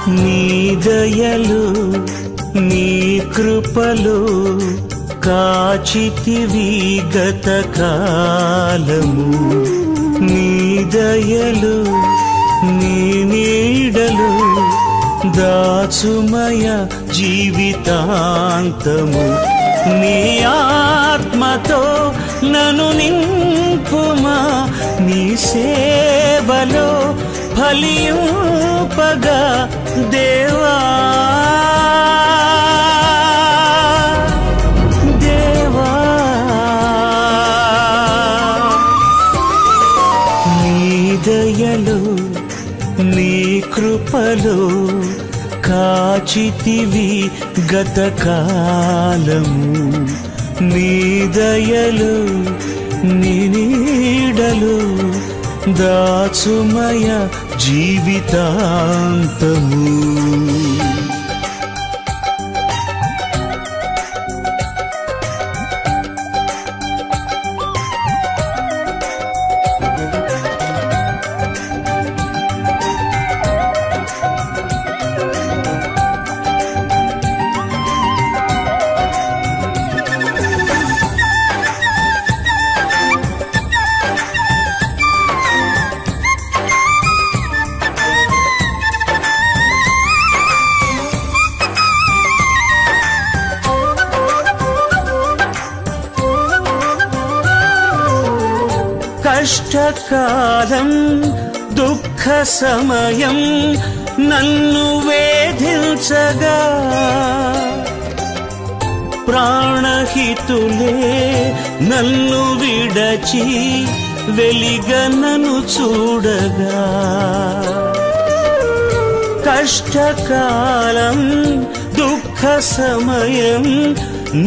నీ దయలు నీ కృపలు కాచితివి గత కాలము. నీ దయలు నీ నీడలు దాచుమయ జీవితాంతము. నీ ఆత్మతో నన్ను నింపుమా, నీ సేవలో ఫలింపగా దేవా. దేవా నీ దయలు నీ కృపలు కాచితివి గత కాలము. నీ దయలు నీ నీడలు దాచుమయ జీవితాంతము. కష్టకాలం దుఃఖ సమయం నన్ను వేధించగా, ప్రాణహితులే నన్ను విడచి వెలిగనను చూడగా. కష్టకాలం దుఃఖ సమయం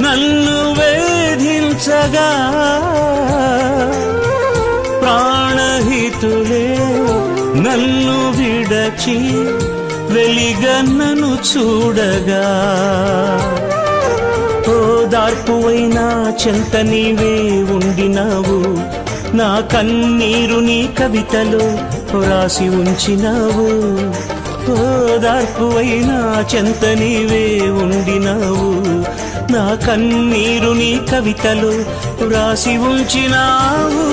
నన్ను వేధించగా, ప్రాణహితులే నన్ను విడచి వెలిగన్నను చూడగా. ఓదార్పువైనా చెంత నీవే ఉండినావు, నా కన్నీరు నీ కవితలో రాసి ఉంచినావు. ఓదార్పువైనా చెంత నీవే ఉండినావు, నా కన్నీరు నీ కవితలో రాసి ఉంచినావు.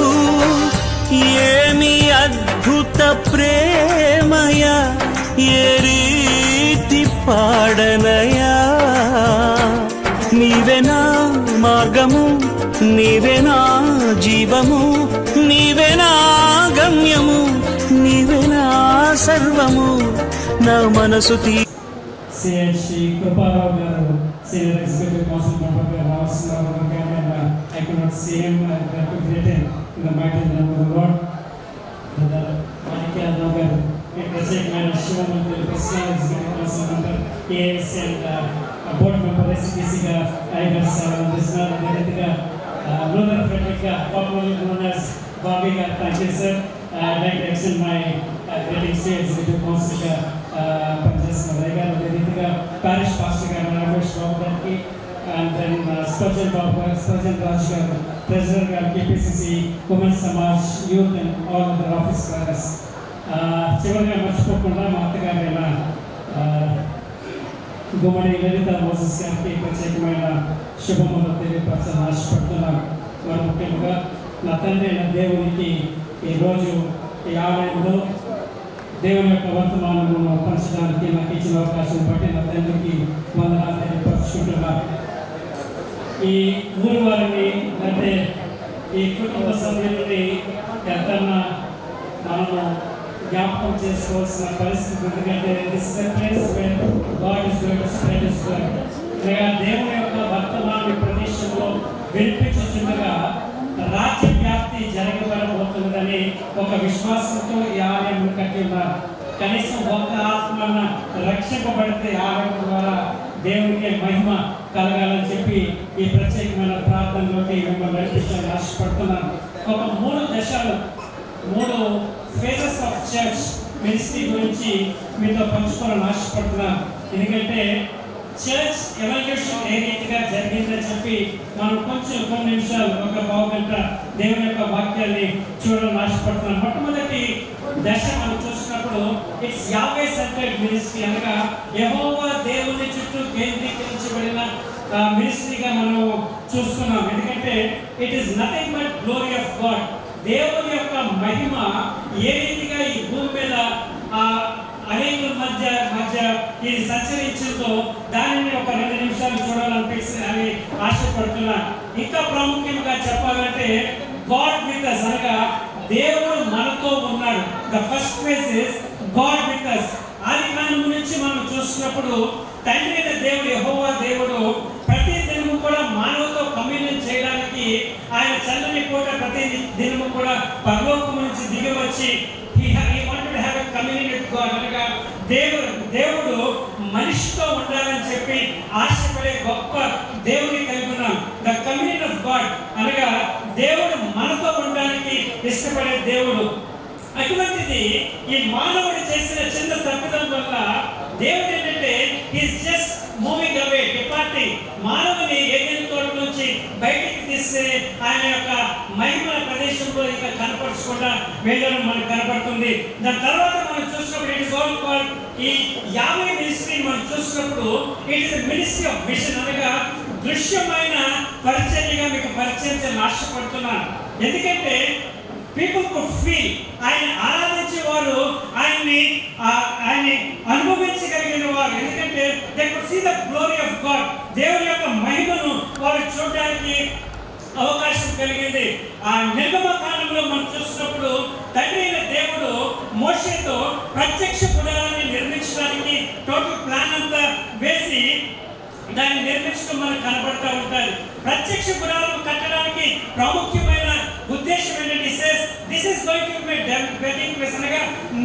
ఏమి అద్భుత ప్రేమయా, ఏ రీతి పాడనయా. నీవేనా మార్గము, నీవేనా జీవము, నీవేనా గమ్యము, నీవేనా సర్వము. నా మనసు శ్రీ కృపారావు గారు సీనియర్ ఎగ్జిక్యూటివ్ కౌన్సిల్ మెంబర్ గారు రాస్తున్నారు. I could not see him written in the mighty name of the Lord. ప్రత్యేకమైన శివమంత్రి ప్రస్తుతం executive council member KS and board member SPCగా ఐగర్స్ అందిస్తున్నారు. అదేవిధంగా brother Frederick popularly known as Bobby garu. Thank you sir. I'd like to extend my greetings to executive కౌన్సిల్గా పనిచేస్తున్న రై గారు. అదేవిధంగా పారిష్ పాస్టర్ గారు రమేష్ బాబు గారికి, and then Spurgeon Babu garu, Spurgeon Raj garu, President garu, KPCC, Women's Samaj, Youth and all other office bearers. చివరిగా మర్చిపోకుండా మా అత్తగారైన గుమ్మడి లలిత Moses గారికి ప్రత్యేకమైన శుభములు తెలియపరచాలని ఆశపడుతున్నాను. మరి ముఖ్యంగా నా తండ్రి అయిన దేవునికి ఈరోజు ఈ ఆలయంలో దేవుని యొక్క వర్తమానమును పంచడానికి నాకు ఇచ్చిన అవకాశం బట్టి నా తండ్రికి వందనాలు తెలియపరుచుకుంటున్నాను. ఈ ఊరి వారిని అంటే ఈ కుటుంబ సభ్యులని ఎంతన్నా మనము జ్ఞాపకం చేసుకోవాల్సిన పరిస్థితి. ఎందుకంటే this is a place where God is going to spread his word. దేవుని యొక్క వర్తమాన ప్రదేశంలో వినిపించుచుండగా రాజ్య వ్యాప్తి జరగబడబోతున్నదని ఒక విశ్వాసంతో ఈ ఆలయం కట్టి ఉన్నారు. కనీసం ఒక్క ఆత్మ రక్షింపబడితే ఆలయం ద్వారా దేవునికి మహిమ కలగాలని చెప్పి ఈ ప్రత్యేకమైన ప్రార్థనలోకి మిమ్మల్ని నడిపించాలని ఆశపడుతున్నాను. ఒక 3 దశలు 3 ఫేజెస్ ఆఫ్ చర్చ్ మినిస్ట్రీ గురించి మీతో పంచుకోవాలని ఆశపడుతున్నాను. ఎందుకంటే చర్చ్ ఎవల్యూషన్ ఏ రీతిగా జరిగిందని చెప్పి మనం కొంచెం కొన్ని నిమిషాలు ఒక పావు గంట దేవుని యొక్క వాక్యాన్ని చూడాలని ఆశపడుతున్నాం. మొట్టమొదటి దశ మనం చూసినప్పుడు చూసినప్పుడు ఇట్స్ యావే సెంటర్డ్ మినిస్ట్రీ, అనగా యెహోవా దేవుని చుట్టూ కేంద్రీకరించబడిన మినిస్ట్రీగా మనం చూస్తున్నాం. ఎందుకంటే it is nothing but glory of God. దేవుని యొక్క మహిమ ఏ రీతిగా ఈ భూమి మీద అనేకుల మధ్య ఇది సంచరించిందో దానిని ఒక 2 నిమిషాలు చూడాలనిపిస్తుంది అని ఆశపడుతున్నా. ఇంకా ప్రాముఖ్యంగా చెప్పాలంటే గాడ్ విత్ us, అనగా దేవుడు మనతో ఉన్నాడు. The first phase is God with us. ఆదికాండం నుంచి మనం చూసినప్పుడు తండ్రి అయిన దేవుడు యెహోవా దేవుడు ప్రతి దినము కూడా మానవుతో కమ్యూనియన్ చేయడానికి ఆయన చల్లని పూట ప్రతి దినము కూడా పరలోకం నుంచి దిగి వచ్చి he wanted to have a communion with God, అనగా దేవుడు మనిషితో ఉండాలని చెప్పి ఆశపడే గొప్ప దేవుని కలిగి ఉన్నాం. ద కమ్యూనియన్ ఆఫ్ గాడ్, అనగా దేవుడు మనతో ఉండడానికి ఇష్టపడే దేవుడు. అటువంటిది ఈ మానవుడు చేసిన చిన్న తప్పిదం వల్ల దేవుడు ఏంటంటే is just moving away, departing. మానవుని ఏదైనా తోట నుంచి బయటికి తీస్తే ఆయన యొక్క మహిమ ప్రదేశంలో ఇంకా కనపరచకుండా వెళ్ళడం మనకు కనపడుతుంది. దాని తర్వాత మనం చూసినప్పుడు ఇట్ ఇస్ ఆల్ కాల్డ్ ఈ యావే మినిస్ట్రీ మనం చూసినప్పుడు it is ministry of vision, అనగా దృశ్యమైన పరిచర్యగా మీకు పరిచయించాలని ఆశపడుతున్నాను. ఎందుకంటే పీపుల్ కుడ్ ఫీల్, ఆయన ఆరాధించేవారు ఆయన్ని అనుభవించగలిగిన వారు. ఎందుకంటే they could see the glory of God, దేవుని యొక్క మహిమను వారు చూడడానికి అవకాశం కలిగింది. ఆ నిర్గమకాండంలో మనం చూసినప్పుడు తండ్రి అయిన దేవుడు మోషేతో ప్రత్యక్ష గుడారాన్ని నిర్మించడానికి టోటల్ ప్లాన్ అంతా వేసి దాన్ని నిర్మించడం మనకు కనబడతా ఉంటారు. ప్రత్యక్ష గుడారం కట్టడానికి ప్రాముఖ్యమైన ఉద్దేశం ఏంటంటే this is going to be dwelling place, అనగా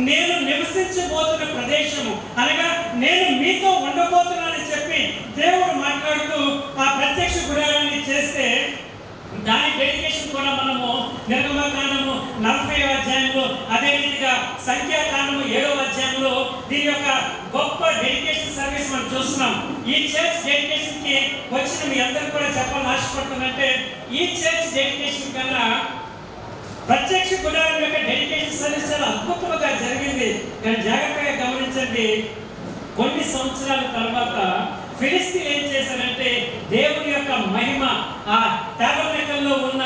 నేను నివసించబోతున్న ప్రదేశము, అనగా నేను మీతో ఉండబోతున్నానని చెప్పి దేవుడు మాట్లాడుతూ ఆ ప్రత్యక్ష గుడారాన్ని చేస్తే దాని డెడికేషన్ కూడా మనము నిర్గమకాండము 40వ అధ్యాయంలో, అదే రీతిగా సంఖ్యాకాండము 7వ అధ్యాయంలో దీని యొక్క గొప్ప డెడికేషన్ సర్వీస్ మనం చూస్తున్నాం. ఈ చర్చ్ డెడికేషన్ కి వచ్చిన మీ అందరూ కూడా చెప్పాలని ఆశపడుతుందంటే ఈ చర్చ్ డెడికేషన్ కన్నా ప్రత్యక్ష గుడారం యొక్క డెడికేషన్ సర్వీస్ చాలా అద్భుతంగా జరిగింది. కానీ జాగ్రత్తగా గమనించండి, కొన్ని సంవత్సరాల తర్వాత ఫిలిస్తీన్లు ఏం చేశారంటే దేవుని యొక్క మహిమ ఆ టాబర్నకల్లో ఉన్న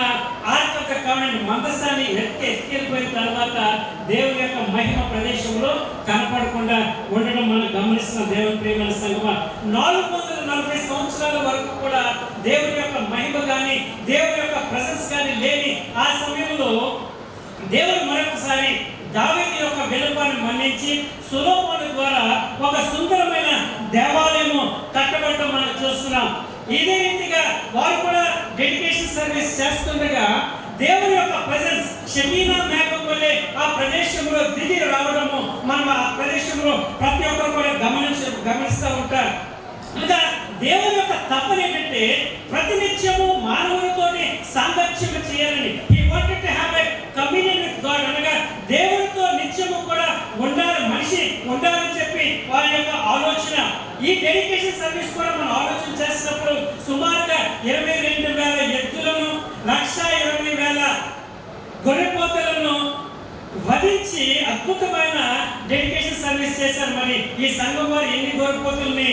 ఆర్క్ ఆఫ్ ద కవెనెంట్ మందసాన్ని ఎత్తుకెళ్ళిపోయిన తర్వాత దేవుని యొక్క మహిమ ప్రదేశంలో కనపడకుండా ఉండడం మనం గమనిస్తున్న దేవుని ప్రియమైన సంగమా. 440 సంవత్సరాల వరకు కూడా దేవుని యొక్క మహిమ కానీ దేవుని యొక్క ప్రెసెన్స్ కానీ లేని ఆ సమయంలో దేవుడు మరొకసారి దావీదు యొక్క విన్నపాన్ని మన్నించి సొలొమోను ద్వారా ఒక సుందరమైన దేవాలయము కట్టబడటం మనం చూస్తున్నాం. ఇదే రీతిగా వారు కూడా డెడికేషన్ సర్వీస్ చేస్తుండగా దేవుని యొక్క ప్రెసెన్స్ షెమీనా మేఘం వల్లే ఆ ప్రదేశంలో దిగి రావడము మనం ఆ ప్రదేశంలో ప్రతి ఒక్కరు కూడా గమనిస్తూ ఉంటారు. ఇంకా దేవుని యొక్క తపన ఏంటంటే ప్రతినిత్యము మానవులతో సాంగత్యం చేయాలని. He wanted to have a communion with God, అనగా దేవునితో నిత్యము కూడా ఉండాలి, మనిషి ఉండాలని చెప్పి వారి యొక్క ఆలోచన. ఈ డెడికేషన్ సర్వీస్ కూడా మనం ఆలోచన చేసినప్పుడు సుమారుగా 22,000 ఎద్దులను 1,20,000 గొర్రెపోతులను వధించి అద్భుతమైన డెడికేషన్ సర్వీస్ చేశారు. మరి ఈ సంఘం వారు ఎన్ని గొర్రెపోతుల్ని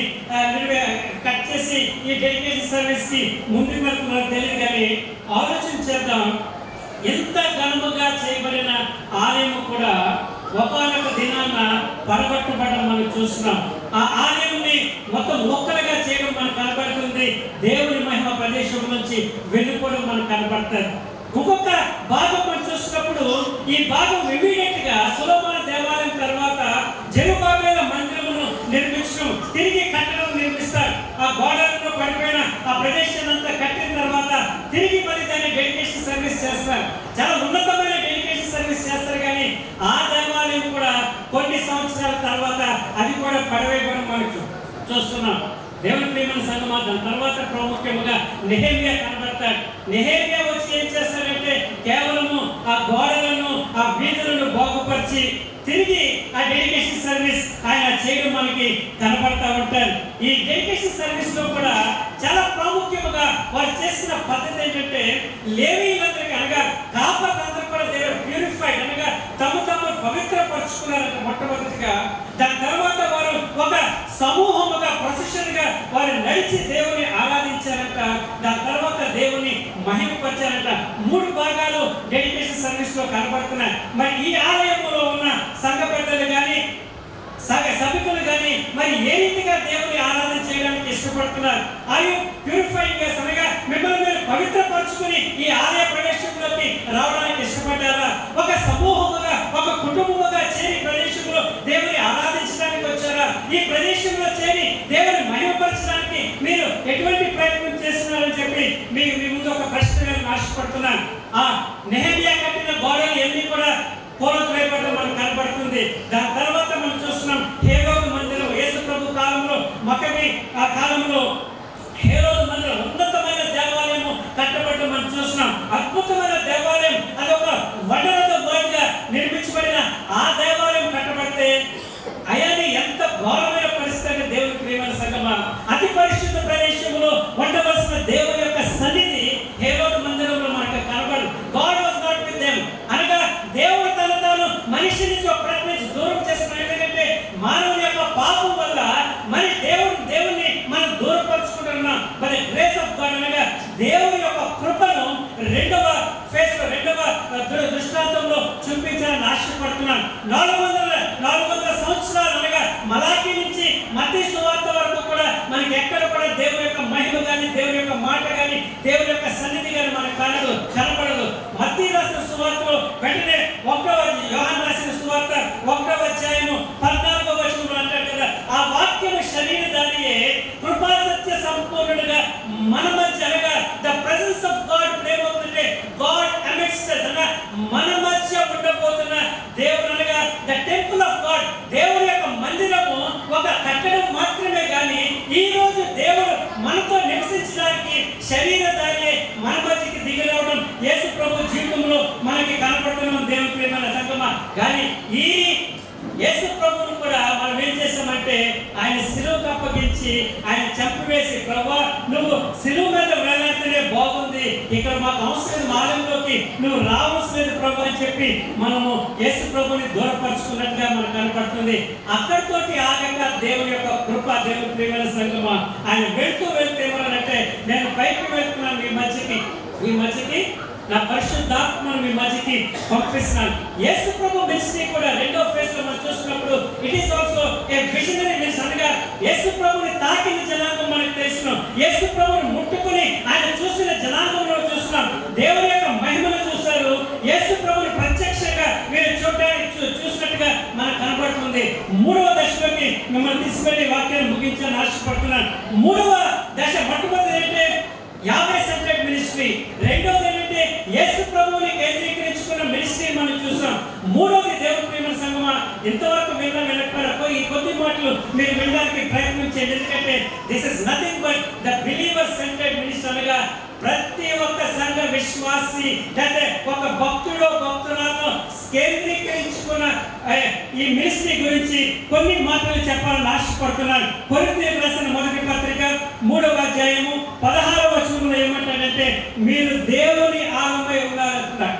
కట్ చేసి ఈ డెడికేషన్ సర్వీస్ కి ముందుకు వెళ్తున్నారో తెలియదు. కానీ ఆలోచన చేద్దాం, ఎంత ఘనముగా చేయబడిన ఆలయం కూడా ఒకనొక దినాన పడగొట్టబడడం మనం చూస్తున్నాం. ఆ ఆలయాన్ని మొత్తం మొక్కలుగా చేయడం మనకు కనబడుతుంది. దేవుని మహిమ ప్రదేశం నుంచి వెళ్ళిపోవడం మనకు కనబడుతుంది. ఇంకొక భాగం మనం చూసినప్పుడు ఈ భాగం ఇమీడియట్ గా సొలొమోను దేవాలయం తర్వాత జెరుబాబెలు మందిరమును నిర్మించడం, తిరిగి కట్టడం నిర్మిస్తారు. ఆ గోడలలో పడిపోయిన ఆ ప్రదేశాన్ని అంతా కట్టిన తర్వాత తిరిగి మరి దాన్ని డెడికేషన్ సర్వీస్ చేస్తారు. చాలా ఉన్నతమైన డెడికేషన్ సర్వీస్ చేస్తారు. కానీ ఆ దేవాలయం కూడా కొన్ని సంవత్సరాల తర్వాత అది కూడా పడవేయడం మనకు చూస్తున్నాం. దేవుని ప్రియమైన సంఘమా, దాని తర్వాత ప్రాముఖ్యంగా నెహెమ్యా కనబడతాడు. నెహెమ్యా వచ్చి ఏం చేస్తాడంటే కేవలము ఆ గోడలను ఆ వీధులను బాగుపరిచి తిరిగి ఆ డెడికేషన్ సర్వీస్ ఆయన చేయడం మనకి కనపడతా ఉంటారు. ఈ డెడికేషన్ సర్వీస్ లో కూడా చాలా ప్రాముఖ్యంగా వారు చేసిన పద్ధతి ఏంటంటే లేవీయులందరికీ అనగా కాపరులందరూ కూడా ప్యూరిఫై ప్యూరిఫైడ్ అనగా తమ పవిత్రపరుచుకున్నారంట మొట్టమొదటిగా. దాని తర్వాత వారు ఒక సమూహముగా ప్రొసెషన్గా వారు నడిచి దేవుని ఆరాధించారంట. దాని తర్వాత దేవుని మహిమపరిచారంట. 3 భాగాలు డెడికేషన్ సర్వీస్ లో కనబడుతున్నాయి. మరి ఈ ఆలయంలో ఉన్న సంఘ పెద్దలు కానీ సభికులు కానీ మరి ఏ రీతిగా దేవుని ఆరాధన చేయడానికి ఇష్టపడుతున్నారు? ఆయు ప్యూరిఫైయింగ్ అనగా మిమ్మల్ని మీరు పవిత్రపరచుకుని ఈ ఆలయ ప్రవేశంలోకి రావడానికి ఇష్టపడ్డారా? ఒక సమూహముగా ఒక కుటుంబముగా చేరి ప్రదేశంలో దేవుని ఆరాధించడానికి వచ్చారా? ఈ ప్రదేశంలో చేరి దేవుని మహిమపరచడానికి మీరు ఎటువంటి ప్రయత్నం చేస్తున్నారని చెప్పి మీ ముందు ఒక ప్రశ్న ఆశపడుతున్నాను. ఆ నెహెమ్యా కట్టిన గోడలు ఎన్ని కూడా పోలకరైపడడం మనకు కనబడుతుంది. దాని తర్వాత మనం చూస్తున్నాం హేరోదు మందిరం. యేసు ప్రభు కాలంలో మకబీ ఆ కాలంలో హేరోదు మందిరం ఉన్నతమైన దేవాలయము కట్టబడడం మనం చూస్తున్నాం. అద్భుతమైన దేవాలయం, అదొక వండర్ ఆఫ్ వరల్డ్ గా నిర్మించబడిన ఆ దేవాలయం కట్టబడితే అయాన్ని ఎంత ఘోరమైన పరిస్థితి దేవుని ప్రియమైన సంగమా, అతి పరిశుద్ధ ప్రదేశంలో ఉండవలసిన దేవుని యొక్క సన్నిధి హేరోదు మందిరంలో మనకు కనబడు. God was not with them అనగా దేవుడు తన తాను మనిషి నుంచి ఒక ప్రతి నుంచి దూరం చేస్తున్నాడు. ఎందుకంటే మానవుని యొక్క పాపం వల్ల మరి దేవుని మనం దూరపరుచుకుంటున్నాం. మరి గ్రేస్ ఆఫ్ గాడ్ అనగా దేవుని యొక్క కృపను రెండవ దృష్టాంతంలో చూపించాలని ఆశపడుతున్నాను. 400 సంవత్సరాలు అనగా మలాకీ నుంచి మత్తయి సువార్త వరకు కూడా మనకి ఎక్కడ కూడా దేవుని యొక్క మహిమ కానీ దేవుని యొక్క మాట కానీ దేవుని యొక్క సన్నిధి కానీ మనకు కనపడదు. మత్తయి రాసిన సువార్తలో వెంటనే యోహాను రాసిన సువార్త 1వ అధ్యాయము 14వ వచనంలో అంటాడు కదా, ఆ వాక్యము శరీరధారియే కృపా సత్య సంపూర్ణుడుగా మన మధ్య అనగా ద ప్రెసెన్స్ ఆఫ్ గాడ్ ప్రేమవుతుంటే గాడ్ అమిడ్స్ట్ us అనగా మన మధ్య ఉండబోతున్న దేవుడు అనగా ద టెంపుల్ ఆఫ్ గాడ్, దేవుని యొక్క మందిరము ఒక కట్టడం మాత్రమే కానీ ఈ రోజు దేవుడు మనతో నివసించడానికి శరీరధారియే మన మధ్యకి దిగి రావడం యేసు ప్రభు జీవితంలో మనకి కనపడుతున్నాం. దేవుని ప్రియమైన సంగమా, కానీ ఈ యేసు ప్రభువును కూడా మనం ఏం చేస్తామంటే ఆయన సిలువకు అప్పగించి ఆయన చంపివేసి, ప్రభువా నువ్వు సిలువ మీద వేలాడితేనే బాగుంది, ఇక్కడ మాకు అవసరం ఆలయంలోకి నువ్వు రావాల్సినది ప్రభు అని చెప్పి మనము యేసు ప్రభుని దూరపరుచుకున్నట్టుగా మనకు కనపడుతుంది. అక్కడితోటి ఆగంగా దేవుని యొక్క కృప, దేవుని ప్రియమైన సంగమా, ఆయన వెళ్తూ ఏమన్నారంటే నేను పైకి వెళ్తున్నాను మీ మధ్యకి నా పరిశుద్ధాత్మను మీ మధ్యకి పంపిస్తున్నాను. యేసు ప్రభు మినిస్ట్రీ కూడా 2వ ఫేజ్ లో మనం చూసినప్పుడు it is also a visionary ministry అనగా యేసు ప్రభుని తాకిన జనాంగం మనకు తెలుస్తున్నాం. యేసు ప్రభుని ముట్టుకుని ఆయన చూసిన జనాంగంలో చూస్తున్నాం. దేవుని యొక్క మహిమను చూస్తారు. యేసు ప్రభుని ప్రత్యక్షంగా మీరు చూసినట్టుగా మనకు కనబడుతుంది. 3వ దశలోకి మిమ్మల్ని తీసుకెళ్లి వాక్యాన్ని ముగించాలని ఆశపడుతున్నాను. 3వ దశ మొట్టమొదటి ఏంటంటే 50 సెంటెడ్ మినిస్ట్రీ, రెండోది ఏంటంటే యేసు ప్రభువుని కేంద్రీకరించుకున్న మినిస్ట్రీ మనం చూసాం. 3వది దేవుని ప్రియమైన సంగమా, ఇంతవరకు వినకపోయారో ఈ కొద్ది మాటలు మీరు వినడానికి ప్రయత్నించండి. ఎందుకంటే this is nothing but the believer scented ministry అనగా ప్రతి ఒక్క సంఘ విశ్వాసి అంటే ఒక భక్తురాలను కేంద్రీకరించుకున్న ఈ మినిస్ట్రీ గురించి కొన్ని మాటలు చెప్పాలని ఆశపడుతున్నాను. కొరింథీయులకు రాసిన మొదటి పత్రిక 3వ అధ్యాయము 16వ వచనంలో ఏమంటాడంటే మీరు దేవుని ఆలయమై ఉన్నారంటున్నాడు.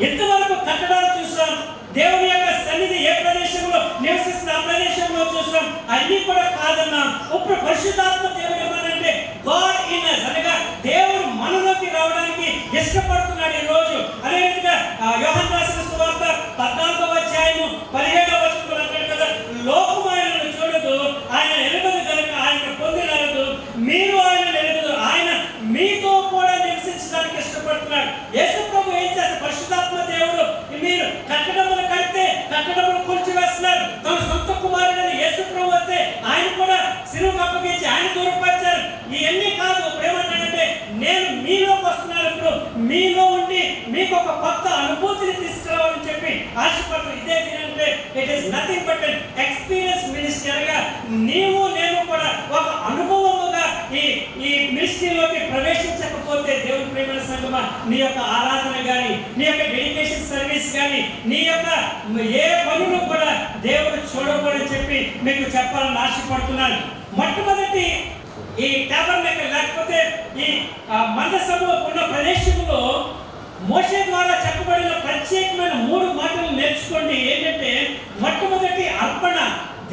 ఇంతవరకు కట్టడాలు చూసాం, దేవుని యొక్క సన్నిధి ఏ ప్రదేశంలో నివసిస్తున్న ఆ ప్రదేశంలో చూసాం, అన్ని కూడా కాదన్నాం. ఇప్పుడు పరిశుద్ధాత్మ దేవుడు ఏమనంటే గాడ్ ఇన్ us అనగా దేవుడు మనలోకి రావడానికి ఇష్టపడుతున్నాడు ఈ రోజు. అదే రీతిగా యోహాను రాసిన సువార్త 14వ అధ్యాయము 17వ వచనంలో అంటాడు కదా, లోకము ఆయనను చూడదు, ఆయన ఎరుగదు కనుక ఆయన పొందినరదు, మీరు ఆయన ఎరుగదు, ఆయన మీతో కూడా నివసించడానికి ఇష్టపడుతున్నాడు. యేసు ప్రభు ఏం చేస్తారు? పరిశుద్ధాత్మ దేవుడు మీరు కట్టడములు కడితే కట్టడములు కూల్చివేస్తున్నారు. తన సొంత కుమారుడని యేసు ప్రభు వస్తే ఆయన కూడా సిలువకు అప్పగించి ఆయన దూరపరిచారు. ఇవన్నీ కాదు, ఏమంటాడంటే నేను మీలోకి వస్తున్నాను, ఇప్పుడు మీలో ఉండి మీకు ఒక కొత్త అనుభూతిని తీసుకురావాలని చెప్పి ఆశపడుతున్నాను. ఇదే ఏంటంటే it is nothing but an experience ministry అనగా నీవు నేను కూడా ఒక అనుభవముగా ఈ మినిస్ట్రీలోకి ప్రవేశించకపోతే దేవుని ప్రియమైన సంగమా, నీ యొక్క ఆరాధన కానీ నీ యొక్క డెడికేషన్ సర్వీస్ కానీ నీ యొక్క ఏ పనులు కూడా దేవుడు చూడకూడదని చెప్పి మీకు చెప్పాలని ఆశపడుతున్నాను. మొట్టమొదటి ఈ టాబర్నకల్ లేకపోతే ఈ మందసము ఉన్న ప్రదేశంలో మోషే ద్వారా చెప్పబడిన ప్రత్యేకమైన 3 మాటలు నేర్చుకోండి. ఏంటంటే మొట్టమొదటి అర్పణ,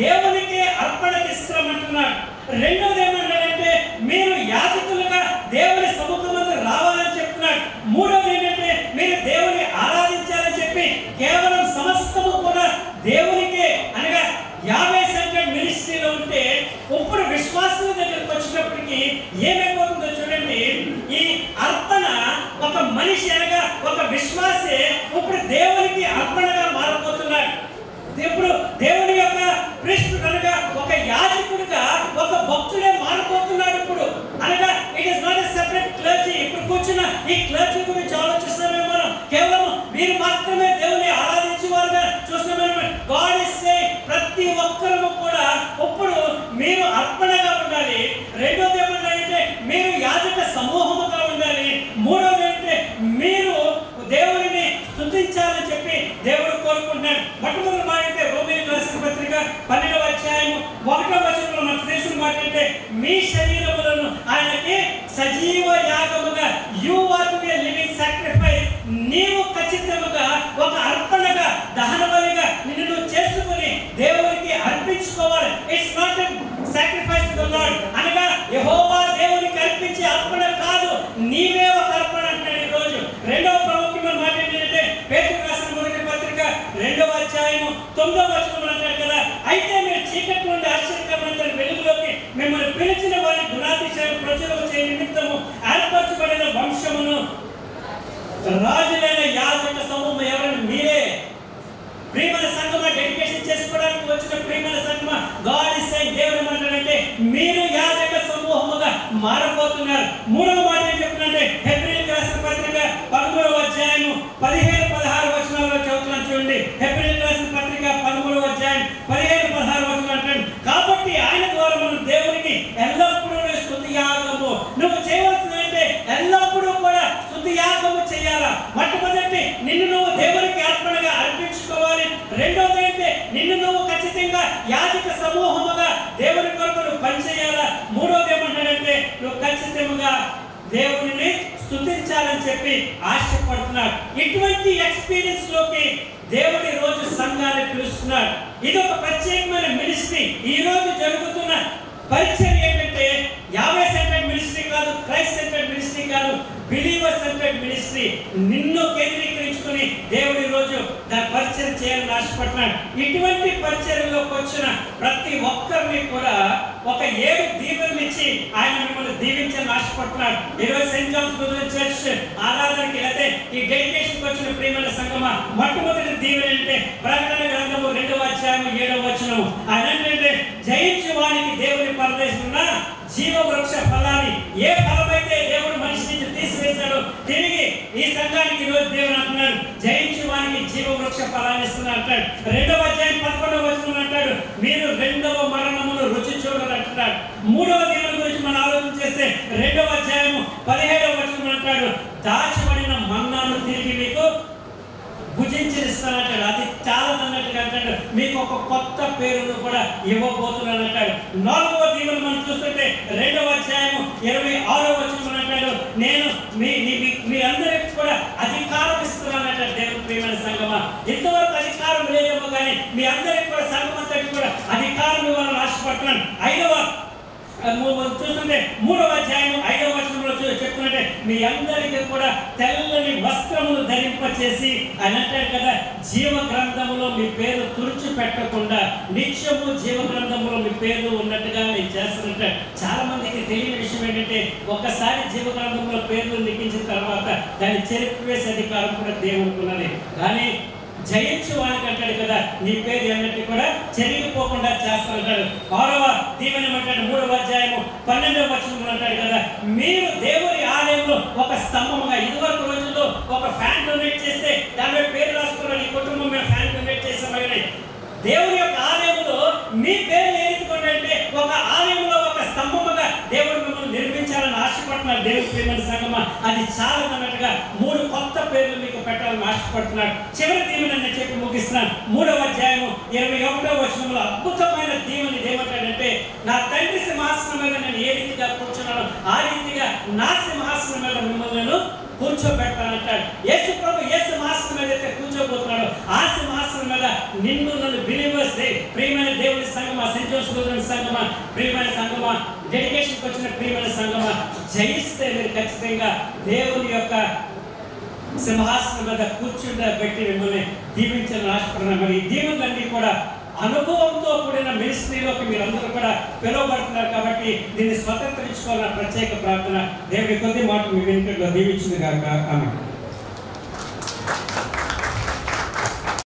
దేవునికి అర్పణ తీసుకురమ్మంటున్నాడు. రెండవది ఏమన్నాడంటే మీరు యాజకులుగా దేవుని సముఖంలో రావాలని చెప్తున్నాడు. మూడవది ఏంటంటే మీరు దేవుని ఆరాధించాలని చెప్పి కేవలం సమస్తము కూడా దేవునికే అనగా 50 సెంటర్ మినిస్ట్రీలో ఉంటే ఇప్పుడు విశ్వాసుల దగ్గరకు వచ్చినప్పటికీ ఏమైపోతుందో చూడండి. ఈ అర్పణ ఒక మనిషి అనగా ఒక విశ్వాసే ఇప్పుడు దేవునికి అర్పణగా మారిపోతున్నాడు. ఇప్పుడు దేవుని యొక్క ప్రీస్టుడు అనగా ఒక యాజకుడిగా ఒక భక్తుడే మారిపోతున్నాడు. ఇప్పుడు అనగా it is not a separate clergy. ఇప్పుడు కూర్చున్న ఈ క్లర్జీ గురించి ఆలోచిస్తామే మనం. కేవలం మీరు మాత్రమే దేవుని ఆరాధించేవారుగా చూస్తున్నామే. గాడ్ ఇస్ సేయింగ్ ప్రతి ఒక్కరూ కూడా ఇప్పుడు మీరు అర్పణగా ఉండాలి. రెండోది ఏమంటే మీరు యాజక సమూహముగా ఉండాలి. మూడోది అంటే మీరు దేవుడిని స్తుతించాలని చెప్పి దేవుడు కోరుకుంటున్నాడు. మొట్టమొదటి మాట అంటే రోమీయులకు రాసిన పత్రిక 12వ అధ్యాయం 1వ వచనంలో మన దేశం మాట అంటే మీ శరీరములను ఆయనకి సజీవ యాగముగా you are to be a living sacrifice, నీవు ఖచ్చితంగా ఒక అర్పణగా దహన బలిగా నిన్ను చేసుకుని దేవునికి అర్పించుకోవాలి. It's not a sacrifice to the Lord అనగా యెహోవా దేవునికి అర్పించే అర్పణ కాదు, నీవే ఒక అర్పణ అంటాడు. ఈ రోజు రెండవ ప్రాముఖ్యమైన మాట ఏంటంటే పేతురు రాసిన మొదటి పత్రిక 2వ అధ్యాయం 9వ వచనంలో అంటాడు కదా, అయితే మీరు చీకటి నుండి ఆశ్చర్యకరమైన వెలుగులోకి మిమ్మల్ని పిలిచిన వారి గుణాతిశయ ప్రజలకు చే నిమిత్తము ఏర్పరచబడిన వంశమును రాజులైన యాజక సమూహం ఎవరైనా మీరే. ప్రియమైన సంఘమా, డెడికేషన్ చేసుకోవడానికి వచ్చిన ప్రియమైన సంఘమా, గాడ్ ఇస్ సేయింగ్ దేవుడు ఏమంటాడంటే మీరు యాజక సమూహముగా మారబోతున్నారు. మూడవ మాట ఏం చెప్తున్నాడంటే హెబ్రీయులకు రాసిన పత్రిక 13వ అధ్యాయం 15-16 వచనాల్లో చదువుతున్నాను చూడండి. హెబ్రీయులకు రాసిన పత్రిక 13వ అధ్యాయం 15-16 వచనాలు అంటాడు, కాబట్టి ఆయన ద్వారా మనం దేవునికి ఎల్లప్పుడూ స్తుతి యాగము నువ్వు చేయవలసిందంటే ఎల్లప్పుడూ కూడా స్తుతి యాగము చేయాలా. మొట్టమొదటి నిన్ను నువ్వు దేవునికి అర్పణగా అర్పించుకోవాలి. రెండోది అంటే నిన్ను నువ్వు ఖచ్చితంగా యాజక సమూహముగా దేవుని కొరకు నువ్వు పనిచేయాలా. మూడోది ఏమంటాడంటే నువ్వు ఖచ్చితంగా దేవుని స్తుతించాలని చెప్పి ఆశపడుతున్నాడు. ఇటువంటి ఎక్స్పీరియన్స్ లోకి దేవుడి రోజు సంఘాన్ని పిలుస్తున్నాడు. ఇది ఒక ప్రత్యేకమైన మినిస్ట్రీ. ఈ రోజు జరుగుతున్న పరిచయం ఏంటంటే 50 సెంటెడ్ మినిస్ట్రీ కాదు, క్రైస్ట్ సెంటెడ్ మినిస్ట్రీ కాదు, బిలీవర్ సెంటెడ్ మినిస్ట్రీ. నిన్ను కేంద్రీకరించుకుని దేవుడి రోజు దాని పరిచయం చేయాలని ఆశపడుతున్నాడు. ఇటువంటి పరిచయంలోకి వచ్చిన ప్రతి ఒక్కరిని కూడా ఒక 7 దీవెనలు ఇచ్చి ఆయన మిమ్మల్ని దీవించాలని ఆశపడుతున్నాడు. ఈరోజు సెయింట్ జాన్స్ లూథరన్ చర్చ్ ఆరాధనకి అయితే ఈ డెడికేషన్కి వచ్చిన ప్రియమైన సంఘమా, మొట్టమొదటి దీవెన అంటే ప్రకటన గ్రంథము 2వ అధ్యాయం 7వ వచనం. ఆయన ఏంటంటే జయించు వానికి దేవుని పరదేశమున జీవ వృక్ష ఫలాన్ని, ఏ ఫలమైతే దేవుడు మనిషి నుంచి తీసివేశాడో తిరిగి ఈ సంఘానికి ఈరోజు దేవుడు అంటున్నాడు జయించు వానికి జీవ వృక్ష ఫలాన్ని ఇస్తున్నా అంటాడు. 2వ అధ్యాయం 11వ వచనం అంటాడు మీరు 2వ మరణమును రుచి చూడాలి అంటున్నాడు. 3వ దీవెన గురించి మనం ఆలోచన చేస్తే 2వ అధ్యాయం 17వ వచనం అంటాడు దాచబడిన మన్నాను తిరిగి మీకు భుజించిస్తానంటాడు. అది చాలా అన్నట్టుగా అంటాడు మీకు ఒక కొత్త పేరును కూడా ఇవ్వబోతున్నాను అంటాడు. 4వ దీవెన మనం చూస్తుంటే 2వ అధ్యాయం 26వ వచనం అంటాడు నేను మీ అందరికి కూడా అధికారం ఇస్తున్నానంటాడు. దేవుని ప్రియమైన సంఘమా, ఇంతవరకు అధికారం లేదేమో కానీ మీ అందరికి కూడా సంఘం అంతటి కూడా అధికారం ఇవ్వాలని ఆశపడుతున్నాను. 5వ చూస్తుంటే 3వ అధ్యాయం 5వ వచనంలో చెప్తున్నట్టే మీ అందరికీ కూడా తెల్లని వస్త్రములు ధరింపచేసి అని అంటాడు కదా, జీవ గ్రంథములో మీ పేరు తుడిచిపెట్టకుండా నిత్యము జీవ గ్రంథములో మీ పేరు ఉన్నట్టుగా నేను చేస్తున్నట్టు. చాలా మందికి తెలియని విషయం ఏంటంటే ఒక్కసారి జీవ గ్రంథంలో పేర్లు లిఖించిన తర్వాత దాన్ని చెరిపివేసే అధికారం కూడా దేవునికి ఉన్నది. కానీ జయించు వానికి అంటాడు కదా నీ పేరు అన్నట్టు కూడా చెరిగిపోకుండా చేస్తానంటాడు. 6వ దీవెన అంటాడు 3వ అధ్యాయం 12వ వచనం అంటాడు కదా మీరు దేవుని ఆలయంలో ఒక స్తంభముగా, ఇదివరకు రోజుల్లో ఒక ఫ్యాన్ డొనేట్ చేస్తే దాని పేరు రాసుకున్నాడు ఈ కుటుంబం మేము ఫ్యాన్ డొనేట్ చేస్తామని. దేవుని యొక్క ఆలయంలో మీ పేరు ఏరుకోండి ఒక ఆలయంలో ఒక స్తంభముగా దేవుడు మిమ్మల్ని నిర్మించాలని ఆశపడుతున్నాడు. దేవుని ప్రియమైన సంఘమా, అది చాలా అన్నట్టుగా 3 కొత్త పేర్లు మీకు పెట్టాలని ఆశపడుతున్నాడు. చివరి దీవెన నేను చెప్పి ముగిస్తున్నాను. 3వ అధ్యాయం 21వ వచనంలో అద్భుతమైన దీవెన ఏమంటాడంటే నా తండ్రి సింహాసనం మీద నేను ఏ రీతిగా కూర్చున్నాను ఆ రీతిగా నా సింహాసనం మీద మిమ్మల్ని కూర్చోబెడతానంటాడు. యేసు ప్రభు ఏ సింహాసనం మీద అయితే కూర్చోబోతున్నాడో ఆ సింహాసనం మీద నిన్ను నన్ను బిలీవర్స్ డే, ప్రియమైన దేవుని సంగమా, సెంట్ జోసెఫ్ లూథరన్ సంగమా, ప్రియమైన సంగమా, డెడికేషన్కి వచ్చిన ప్రియమైన సంగమా, జయిస్తే మీరు ఖచ్చితంగా దేవుని యొక్క సింహాసనం మీద కూర్చుండబెట్టి మిమ్మల్ని దీవించాలని ఆశపడుతున్నాను. మరి ఈ దీవెనలన్నీ కూడా అనుభవంతో కూడిన మినిస్ట్రీలోకి మీరందరూ కూడా పిలువబడుతున్నారు కాబట్టి దీన్ని స్వతంత్రించుకోవాలన్న ప్రత్యేక ప్రార్థన దేవుడి కొద్ది మాట మీ వెనుకలో దీవించింది కాక. ఆమె